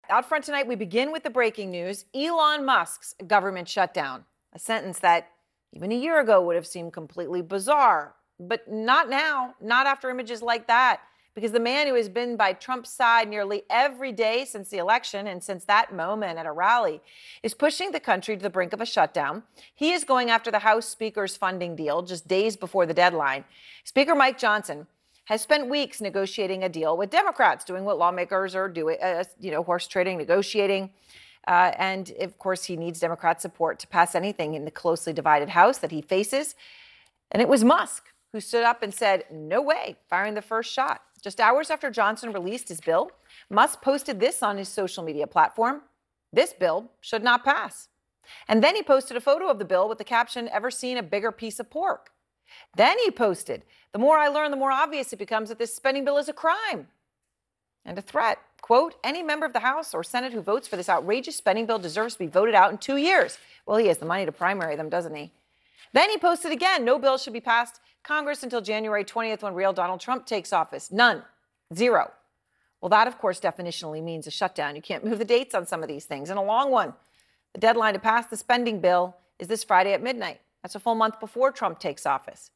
out front tonight, we begin with the breaking news. Elon Musk's government shutdown, a sentence that even a year ago would have seemed completely bizarre, but not now, not after images like that, because the man who has been by Trump's side nearly every day since the election and since that moment at a rally is pushing the country to the brink of a shutdown. He is going after the House Speaker's funding deal just days before the deadline. Speaker Mike Johnson has spent weeks negotiating a deal with Democrats, doing what lawmakers are doing, horse trading, negotiating. And of course, he needs Democrat support to pass anything in the closely divided House that he faces. And it was Musk who stood up and said, no way, firing the first shot. Just hours after Johnson released his bill, Musk posted this on his social media platform: "This bill should not pass." And then he posted a photo of the bill with the caption, "Ever seen a bigger piece of pork?" Then he posted, "The more I learn, the more obvious it becomes that this spending bill is a crime." And a threat, quote, "Any member of the House or Senate who votes for this outrageous spending bill deserves to be voted out in 2 years." Well, he has the money to primary them, doesn't he? Then he posted again, "No bill should be passed Congress until January 20th when real Donald Trump takes office." None. Zero. Well, that, of course, definitionally means a shutdown. You can't move the dates on some of these things, and a long one. The deadline to pass the spending bill is this Friday at midnight. That's a full month before Trump takes office.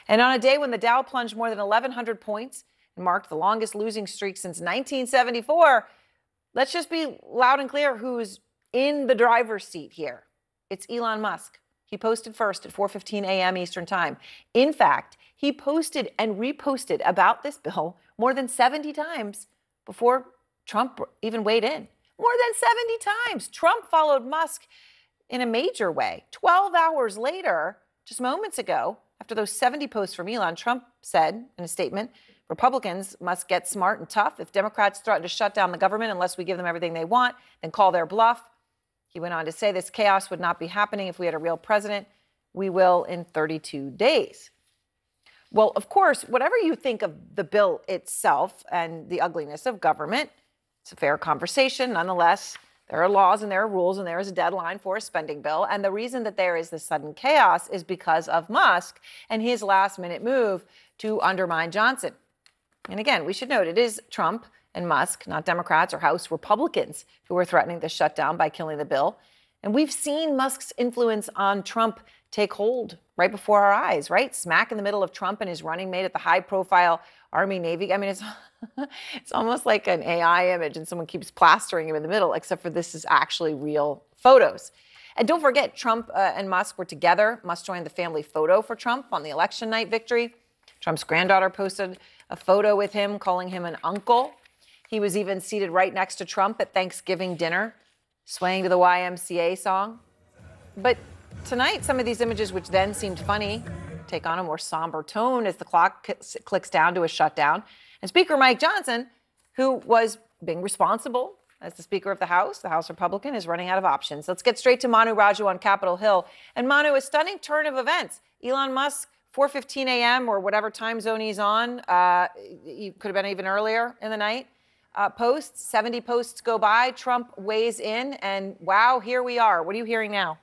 And on a day when the Dow plunged more than 1,100 points and marked the longest losing streak since 1974, let's just be loud and clear who's in the driver's seat here. It's Elon Musk. He posted first at 4:15 a.m. Eastern Time. In fact, he posted and reposted about this bill more than 70 times before Trump even weighed in. More than 70 times. Trump followed Musk in a major way. 12 hours later, just moments ago, after those 70 posts from Elon, Trump said in a statement, "Republicans must get smart and tough. If Democrats threaten to shut down the government unless we give them everything they want, then call their bluff." He went on to say this chaos would not be happening if we had a real president. We will in 32 days. Well, of course, whatever you think of the bill itself and the ugliness of government, it's a fair conversation. Nonetheless, there are laws and there are rules and there is a deadline for a spending bill. And the reason that there is this sudden chaos is because of Musk and his last-minute move to undermine Johnson. And again, we should note it is Trump and Musk, not Democrats or House Republicans, who are threatening the shutdown by killing the bill. And we've seen Musk's influence on Trump take hold right before our eyes, right? Smack in the middle of Trump and his running mate at the high-profile Army Navy. I mean, it's almost like an AI image and someone keeps plastering him in the middle, except for this is actually real photos. And don't forget, Trump and Musk were together. Musk joined the family photo for Trump on the election night victory. Trump's granddaughter posted a photo with him, calling him an uncle. He was even seated right next to Trump at Thanksgiving dinner, swaying to the YMCA song. But tonight, some of these images, which then seemed funny, take on a more somber tone as the clock clicks down to a shutdown. And Speaker Mike Johnson, who was being responsible as the Speaker of the House Republican, is running out of options. Let's get straight to Manu Raju on Capitol Hill. And Manu, a stunning turn of events. Elon Musk, 4:15 a.m. or whatever time zone he's on, he could have been even earlier in the night. Posts, 70 posts go by, Trump weighs in, and wow, here we are. What are you hearing now?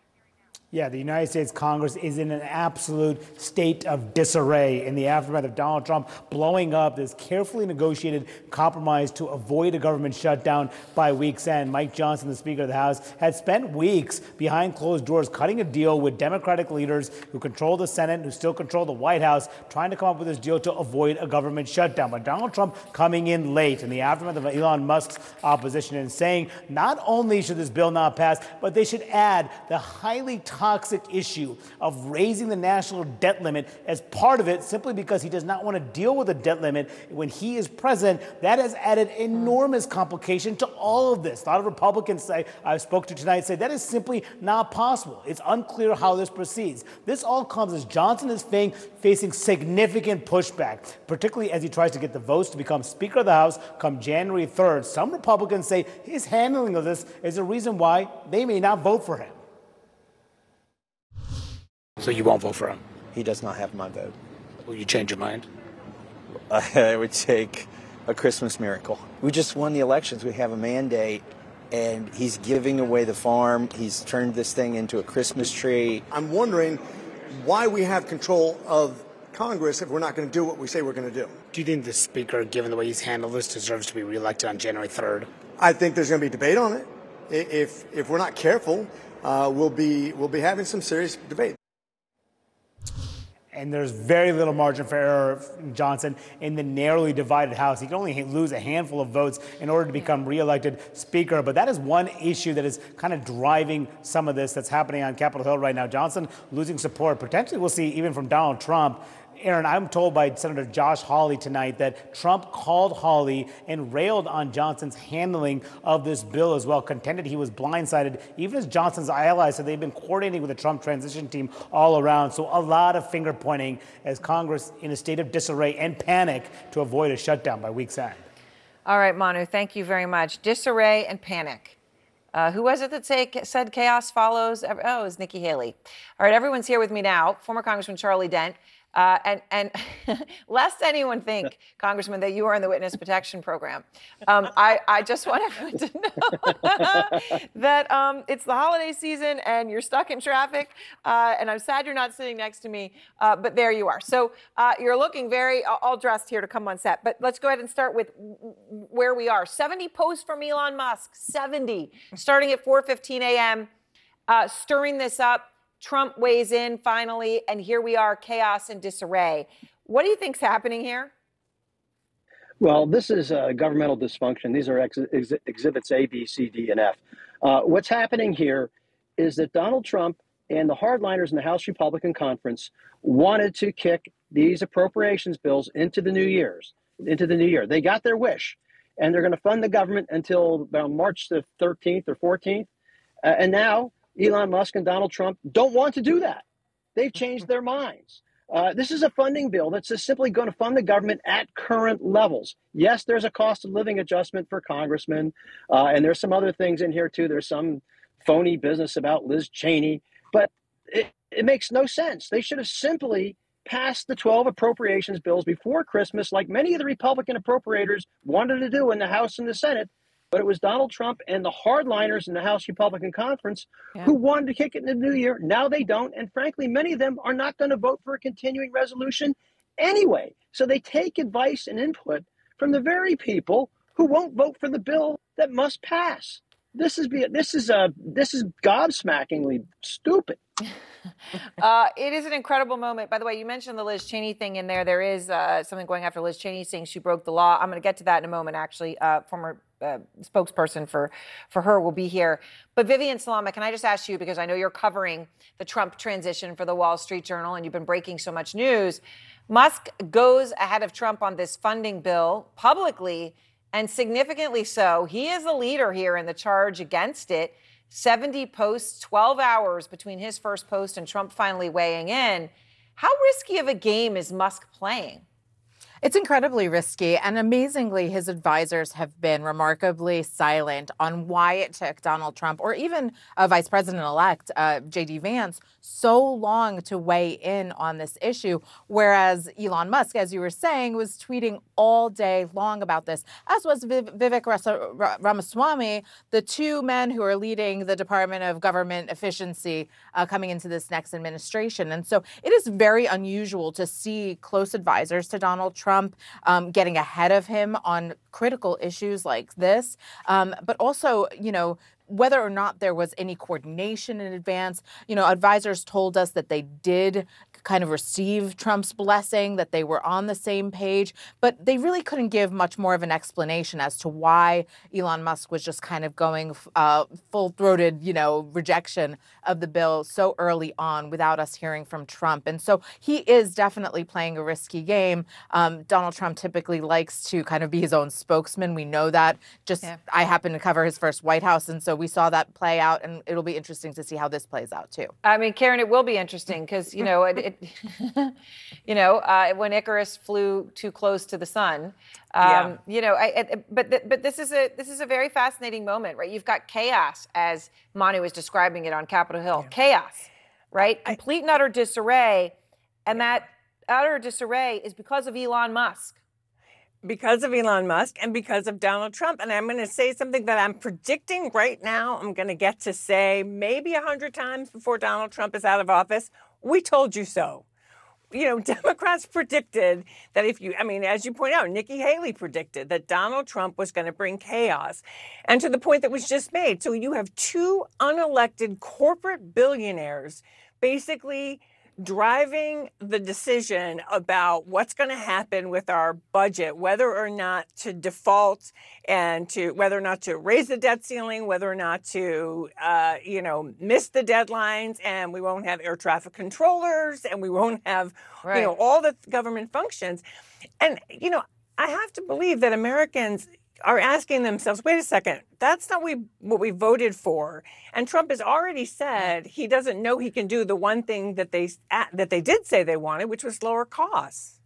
Yeah, the United States Congress is in an absolute state of disarray in the aftermath of Donald Trump blowing up this carefully negotiated compromise to avoid a government shutdown by week's end. Mike Johnson, the Speaker of the House, had spent weeks behind closed doors cutting a deal with Democratic leaders who control the Senate, who still control the White House, trying to come up with this deal to avoid a government shutdown. But Donald Trump coming in late in the aftermath of Elon Musk's opposition and saying not only should this bill not pass, but they should add the highly toxic issue of raising the national debt limit as part of it, simply because he does not want to deal with a debt limit when he is president. That has added enormous complication to all of this. A lot of Republicans I spoke to tonight say that is simply not possible. It's unclear how this proceeds. This all comes as Johnson is facing significant pushback, particularly as he tries to get the votes to become Speaker of the House come January 3rd. Some Republicans say his handling of this is a reason why they may not vote for him. So you won't vote for him? He does not have my vote. Will you change your mind? It would take a Christmas miracle. We just won the elections. We have a mandate, and he's giving away the farm. He's turned this thing into a Christmas tree. I'm wondering why we have control of Congress if we're not going to do what we say we're going to do. Do you think the Speaker, given the way he's handled this, deserves to be reelected on January 3rd? I think there's going to be debate on it. If we're not careful, we'll be having some serious debate. And there's very little margin for error, Johnson, in the narrowly divided House. He can only lose a handful of votes in order to become reelected Speaker. But that is one issue that is kind of driving some of this that's happening on Capitol Hill right now. Johnson losing support, potentially we'll see even from Donald Trump. Aaron, I'm told by Senator Josh Hawley tonight that Trump called Hawley and railed on Johnson's handling of this bill as well, contended he was blindsided. Even as Johnson's allies said they've been coordinating with the Trump transition team all around. So a lot of finger pointing as Congress in a state of disarray and panic to avoid a shutdown by week's end. All right, Manu, thank you very much. Disarray and panic. Who was it that said chaos follows? Oh, it was Nikki Haley. All right, everyone's here with me now. Former Congressman Charlie Dent. And lest anyone think, Congressman, that you are in the witness protection program, I just want everyone to know that it's the holiday season and you're stuck in traffic. And I'm sad you're not sitting next to me, but there you are. So you're looking very all dressed here to come on set. But let's go ahead and start with where we are. 70 posts from Elon Musk, 70, starting at 4:15 a.m., stirring this up. Trump weighs in finally, and here we are, chaos and disarray. What do you think's happening here? Well, this is governmental dysfunction. These are exhibits A, B, C, D, and F. What's happening here is that Donald Trump and the hardliners in the House Republican Conference wanted to kick these appropriations bills into the new year. They got their wish, and they're going to fund the government until about March the 13th or 14th. And now Elon Musk and Donald Trump don't want to do that. They've changed their minds. This is a funding bill that's just simply going to fund the government at current levels. Yes, there's a cost of living adjustment for congressmen, and there's some other things in here too. There's some phony business about Liz Cheney, but it makes no sense. They should have simply passed the 12 appropriations bills before Christmas, like many of the Republican appropriators wanted to do in the House and the Senate. But it was Donald Trump and the hardliners in the House Republican Conference who wanted to kick it in the new year. Now they don't. And frankly, many of them are not going to vote for a continuing resolution anyway. So they take advice and input from the very people who won't vote for the bill that must pass. This is gobsmackingly stupid. It is an incredible moment. By the way, you mentioned the Liz Cheney thing in there. There is something going after Liz Cheney saying she broke the law. I'm going to get to that in a moment, actually. Former spokesperson for her will be here. But Vivian Salama, can I just ask you, because I know you're covering the Trump transition for the Wall Street Journal and you've been breaking so much news. Musk goes ahead of Trump on this funding bill publicly, and significantly so. He is the leader here in the charge against it. 70 posts, 12 hours between his first post and Trump finally weighing in. How risky of a game is Musk playing? It's incredibly risky, and amazingly, his advisors have been remarkably silent on why it took Donald Trump, or even Vice President-elect J.D. Vance, so long to weigh in on this issue, whereas Elon Musk, as you were saying, was tweeting all day long about this, as was Vivek Ramaswamy, the two men who are leading the Department of Government Efficiency coming into this next administration. And so it is very unusual to see close advisors to Donald Trump getting ahead of him on critical issues like this. But also, whether or not there was any coordination in advance, advisors told us that they did kind of receive Trump's blessing, that they were on the same page, but they really couldn't give much more of an explanation as to why Elon Musk was just kind of going full-throated, rejection of the bill so early on without us hearing from Trump. And so he is definitely playing a risky game. Donald Trump typically likes to kind of be his own spokesman. We know that. I happen to cover his first White House, and so we saw that play out, and it'll be interesting to see how this plays out too. I mean, Karen, it will be interesting because, when Icarus flew too close to the sun, but this is a very fascinating moment, right? You've got chaos, as Manu was describing it on Capitol Hill. Chaos, right? Complete and utter disarray, and that utter disarray is because of Elon Musk. Because of Elon Musk and because of Donald Trump. And I'm going to say something that I'm predicting right now. I'm going to get to say maybe 100 times before Donald Trump is out of office. We told you so. Democrats predicted that as you point out, Nikki Haley predicted that Donald Trump was going to bring chaos. And to the point that was just made, so you have two unelected corporate billionaires basically driving the decision about what's going to happen with our budget, whether or not to default and whether or not to raise the debt ceiling, whether or not to, miss the deadlines, and we won't have air traffic controllers, and we won't have, all the government functions. And, I have to believe that Americans are asking themselves, wait a second, that's not what we voted for. And Trump has already said he doesn't know he can do the one thing that they did say they wanted, which was lower costs.